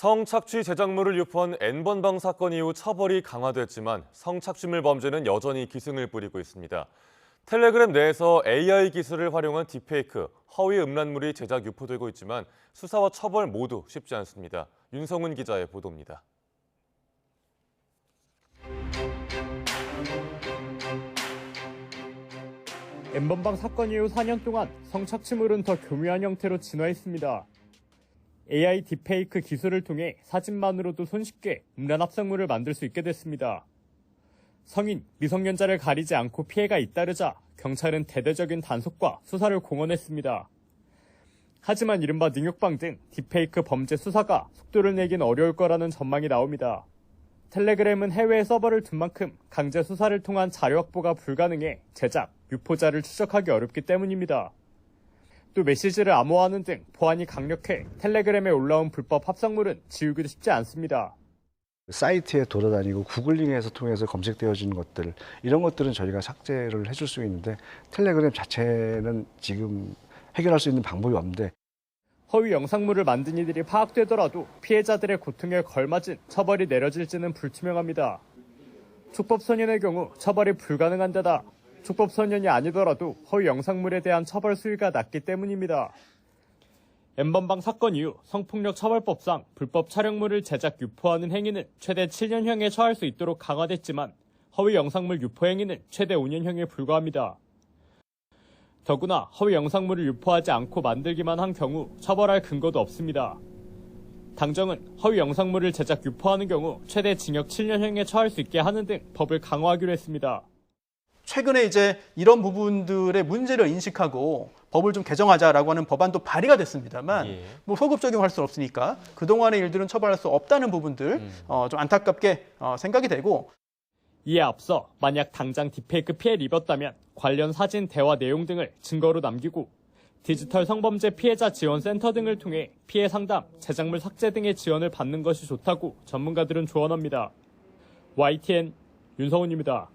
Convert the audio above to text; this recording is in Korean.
성착취 제작물을 유포한 N번방 사건 이후 처벌이 강화됐지만 성착취물 범죄는 여전히 기승을 부리고 있습니다. 텔레그램 내에서 AI 기술을 활용한 딥페이크, 허위 음란물이 제작 유포되고 있지만 수사와 처벌 모두 쉽지 않습니다. 윤성훈 기자의 보도입니다. N번방 사건 이후 4년 동안 성착취물은 더 교묘한 형태로 진화했습니다. AI 딥페이크 기술을 통해 사진만으로도 손쉽게 음란 합성물을 만들 수 있게 됐습니다. 성인, 미성년자를 가리지 않고 피해가 잇따르자 경찰은 대대적인 단속과 수사를 공언했습니다. 하지만 이른바 능욕방 등 딥페이크 범죄 수사가 속도를 내긴 어려울 거라는 전망이 나옵니다. 텔레그램은 해외에 서버를 둔 만큼 강제 수사를 통한 자료 확보가 불가능해 제작, 유포자를 추적하기 어렵기 때문입니다. 또 메시지를 암호화하는 등 보안이 강력해 텔레그램에 올라온 불법 합성물은 지우기도 쉽지 않습니다. 사이트에 돌아다니고 구글링에서 통해서 검색되어지는 것들, 이런 것들은 저희가 삭제를 해줄 수 있는데 텔레그램 자체는 지금 해결할 수 있는 방법이 없는데, 허위 영상물을 만든 이들이 파악되더라도 피해자들의 고통에 걸맞은 처벌이 내려질지는 불투명합니다. 촉법소년의 경우 처벌이 불가능한 데다 촉법소년이 아니더라도 허위 영상물에 대한 처벌 수위가 낮기 때문입니다. N번방 사건 이후 성폭력 처벌법상 불법 촬영물을 제작 유포하는 행위는 최대 7년형에 처할 수 있도록 강화됐지만 허위 영상물 유포 행위는 최대 5년형에 불과합니다. 더구나 허위 영상물을 유포하지 않고 만들기만 한 경우 처벌할 근거도 없습니다. 당정은 허위 영상물을 제작 유포하는 경우 최대 징역 7년형에 처할 수 있게 하는 등 법을 강화하기로 했습니다. 최근에 이제 이런 부분들의 문제를 인식하고 법을 좀 개정하자라고 하는 법안도 발의가 됐습니다만 뭐 소급 적용할 수는 없으니까 그동안의 일들은 처벌할 수 없다는 부분들 좀 안타깝게 생각이 되고, 이에 앞서 만약 당장 딥페이크 피해를 입었다면 관련 사진, 대화 내용 등을 증거로 남기고 디지털 성범죄 피해자 지원 센터 등을 통해 피해 상담, 제작물 삭제 등의 지원을 받는 것이 좋다고 전문가들은 조언합니다. YTN 윤성훈입니다.